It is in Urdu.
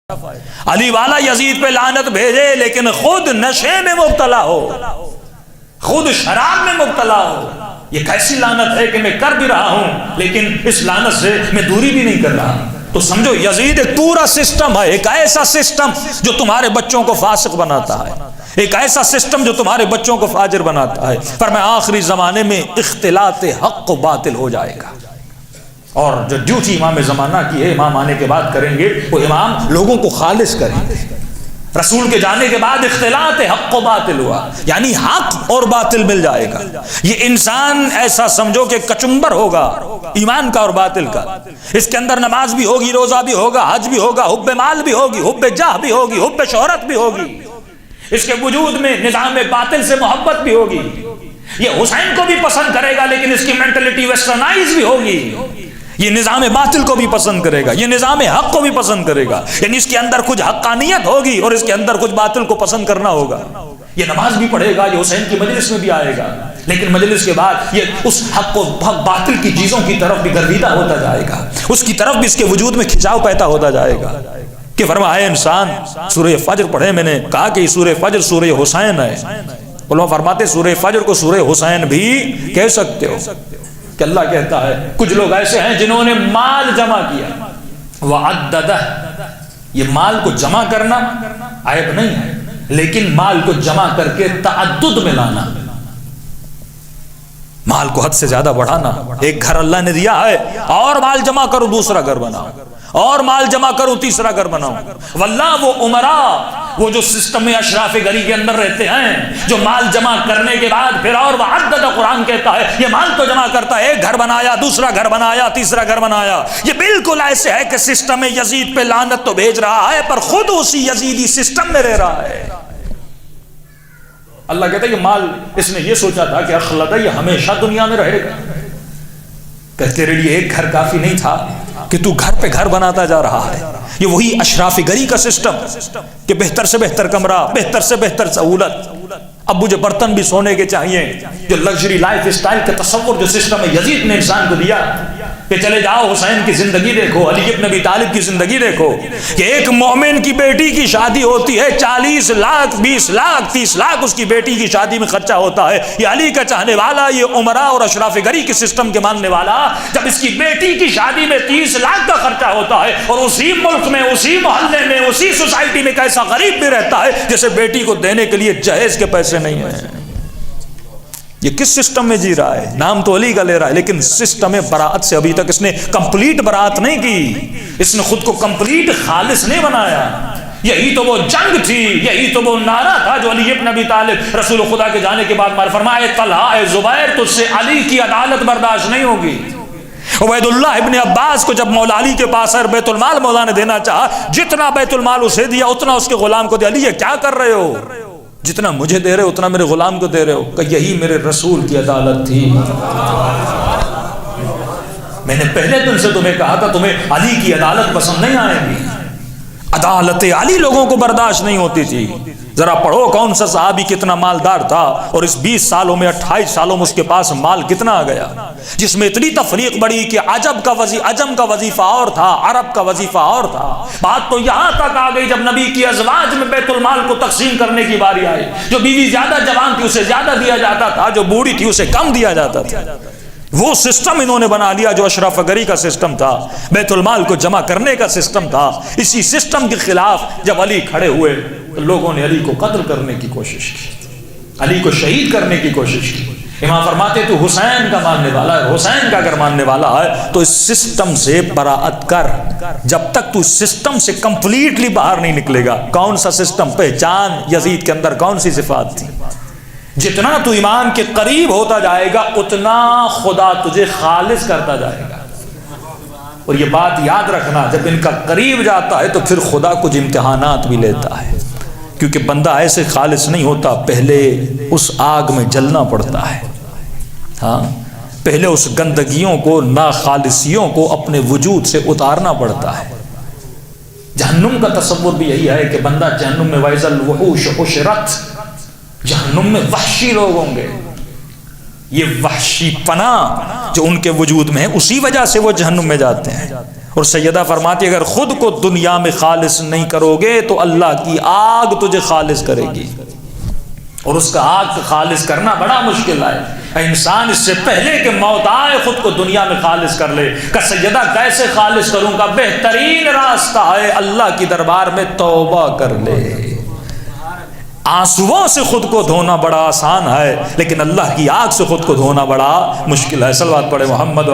علی والا یزید پہ لعنت بھیجے لیکن خود نشے میں مبتلا ہو، خود شراب میں مبتلا ہو، یہ کیسی لعنت ہے کہ میں کر بھی رہا ہوں لیکن اس لعنت سے میں دوری بھی نہیں کر رہا۔ تو سمجھو یزید ایک پورا سسٹم ہے، ایک ایسا سسٹم جو تمہارے بچوں کو فاسق بناتا ہے، ایک ایسا سسٹم جو تمہارے بچوں کو فاجر بناتا ہے۔ فرمایا آخری زمانے میں اختلاط حق و باطل ہو جائے گا، اور جو ڈیوٹی امام زمانہ کی ہے، امام آنے کے بعد کریں گے، وہ امام لوگوں کو خالص کریں گے۔ رسول کے جانے کے بعد اختلاط حق و باطل ہوا، یعنی حق اور باطل مل جائے گا۔ یہ انسان ایسا سمجھو کہ کچمبر ہوگا ایمان کا اور باطل کا، اس کے اندر نماز بھی ہوگی، روزہ بھی ہوگا، حج بھی ہوگا، حب مال بھی ہوگی، حب جاہ بھی ہوگی، حب شہرت بھی ہوگی، اس کے وجود میں نظام باطل سے محبت بھی ہوگی۔ یہ حسین کو بھی پسند کرے گا لیکن اس کی مینٹلٹی ویسٹرنائز بھی ہوگی، یہ نظام باطل کو بھی پسند کرے گا، یہ نظام حق کو بھی پسند کرے گا، یعنی اس کے اندر کچھ حقانیت ہوگی اور اس کے اندر کچھ باطل کو پسند کرنا ہوگا۔ یہ نماز بھی پڑھے گا، یہ حسین کی مجلس میں بھی آئے گا، لیکن مجلس کے بعد یہ اس حق و باطل کی چیزوں کی طرف بھی گرویدہ ہوتا جائے گا، اس کی طرف بھی اس کے وجود میں کھچاؤ پیدا ہوتا جائے گا۔ کہ فرمایا انسان سورہ فجر پڑھے، میں نے کہا کہ یہ سورہ فجر سورہ حسین ہے، علماء فرماتے سورہ فجر کو سورہ حسین بھی کہہ سکتے ہو، کہ اللہ کہتا ہے کچھ لوگ ایسے ہیں جنہوں نے مال جمع کیا، وعددہ، یہ مال کو جمع کرنا عیب نہیں ہے، لیکن مال کو جمع کر کے تعدد میں لانا، مال کو حد سے زیادہ بڑھانا۔ ایک گھر اللہ نے دیا ہے اور مال جمع کرو دوسرا گھر بناؤ، اور مال جمع کرو تیسرا گھر بناؤ۔ واللہ وہ عمراء، وہ جو سسٹم اشراف گری کے اندر رہتے ہیں، جو مال جمع کرنے کے بعد پھر اور وعدد، قرآن کہتا ہے یہ مال تو جمع کرتا ہے، ایک گھر بنایا، دوسرا گھر بنایا، تیسرا گھر بنایا۔ یہ بالکل ایسے ہے کہ سسٹم یزید پہ لعنت تو بھیج رہا ہے پر خود اسی یزیدی سسٹم میں رہ رہا ہے۔ اللہ کہتا ہے یہ مال، اس نے یہ سوچا تھا کہ اخلد یہ ہمیشہ دنیا میں رہے گا، کہ تیرے لیے ایک گھر کافی نہیں تھا کہ تو گھر پہ گھر بناتا جا رہا ہے۔ یہ وہی اشراف گری کا سسٹم کہ بہتر سے بہتر کمرہ، بہتر سے بہتر سہولت، اب مجھے برتن بھی سونے کے چاہیے، جو لگژری لائف اسٹائل کا تصور جو سسٹم یزید نے انسان کو دیا، کہ چلے جاؤ حسین کی زندگی دیکھو، علی ابن ابی طالب کی زندگی دیکھو، کہ ایک مومن کی بیٹی کی شادی ہوتی ہے 40 لاکھ 20 لاکھ 30 لاکھ اس کی بیٹی کی شادی میں خرچہ ہوتا ہے۔ یہ علی کا چاہنے والا، یہ عمراء اور اشراف گری کے سسٹم کے ماننے والا، جب اس کی بیٹی کی شادی میں 30 لاکھ کا خرچہ ہوتا ہے اور اسی ملک میں، اسی محلے میں، اسی سوسائٹی میں ایسا غریب بھی رہتا ہے جیسے بیٹی کو دینے کے لیے جہیز کے پیسے نہیں ہیں، یہ کس سسٹم میں جی رہا ہے؟ نام تو علی کا لے رہا ہے لیکن سسٹم براعت سے ابھی تک اس نے کمپلیٹ براعت نہیں کی، اس نے خود کو کمپلیٹ خالص نہیں بنایا۔ یہی تو وہ جنگ تھی، یہی تو وہ نعرہ تھا جو علی ابن ابی طالب رسول خدا کے جانے کے بعد فرمایا طلحہ اے زبیر تجھ سے علی کی عدالت برداشت نہیں ہوگی۔ عبید اللہ ابن عباس کو جب مولا علی کے پاس بیت المال مولا نے دینا چاہا، جتنا بیت المال اسے دیا اتنا اس کے غلام کو دیا۔ علی یہ کیا کر رہے ہو؟ جتنا مجھے دے رہے ہو اتنا میرے غلام کو دے رہے ہو، کہ یہی میرے رسول کی عدالت تھی۔ میں نے پہلے دن سے تمہیں کہا تھا تمہیں علی کی عدالت پسند نہیں آئے گی، عدالت علی لوگوں کو برداشت نہیں ہوتی تھی۔ ذرا پڑھو کون سا صحابی کتنا مالدار تھا اور اس 20 سالوں میں 28 سالوں میں اس کے پاس مال کتنا آ گیا، جس میں اتنی تفریق بڑی کہ عجم کا وظیفہ اور تھا، عرب کا وظیفہ اور تھا۔ بات تو یہاں تک آ گئی جب نبی کی ازواج میں بیت المال کو تقسیم کرنے کی باری آئی، جو بیوی زیادہ جوان تھی اسے زیادہ دیا جاتا تھا، جو بوڑھی تھی اسے کم دیا جاتا تھا۔ وہ سسٹم انہوں نے بنا لیا جو اشراف گری کا سسٹم تھا، بیت المال کو جمع کرنے کا سسٹم تھا۔ اسی سسٹم کے خلاف جب علی کھڑے ہوئے تو لوگوں نے علی کو قتل کرنے کی کوشش کی، علی کو شہید کرنے کی کوشش کی۔ امام فرماتے تو حسین کا ماننے والا ہے، حسین کا اگر ماننے والا ہے تو اس سسٹم سے براعت کر، جب تک تو اس سسٹم سے کمپلیٹلی باہر نہیں نکلے گا۔ کون سا سسٹم؟ پہچان یزید کے اندر کون سی صفات تھی۔ جتنا تو ایمان کے قریب ہوتا جائے گا اتنا خدا تجھے خالص کرتا جائے گا۔ اور یہ بات یاد رکھنا، جب ان کا قریب جاتا ہے تو پھر خدا کچھ امتحانات بھی لیتا ہے، کیونکہ بندہ ایسے خالص نہیں ہوتا، پہلے اس آگ میں جلنا پڑتا ہے۔ ہاں، پہلے اس گندگیوں کو، ناخالصیوں کو اپنے وجود سے اتارنا پڑتا ہے۔ جہنم کا تصور بھی یہی ہے کہ بندہ جہنم میں وَإِذَا الْوُحُوشُ حُشِرَتْ، جہنم میں وحشی لوگ ہوں گے۔ یہ وحشی پنا جو ان کے وجود میں ہے اسی وجہ سے وہ جہنم میں جاتے ہیں، اور سیدہ فرماتی اگر خود کو دنیا میں خالص نہیں کرو گے تو اللہ کی آگ تجھے خالص کرے گی، اور اس کا آگ خالص کرنا بڑا مشکل ہے۔ انسان اس سے پہلے کہ موت آئے خود کو دنیا میں خالص کر لے۔ کہ سیدہ کیسے خالص کروں گا؟ بہترین راستہ ہے اللہ کی دربار میں توبہ کر لے۔ آنسوؤں سے خود کو دھونا بڑا آسان ہے، لیکن اللہ کی آگ سے خود کو دھونا بڑا مشکل ہے۔ صلوات پڑھے محمد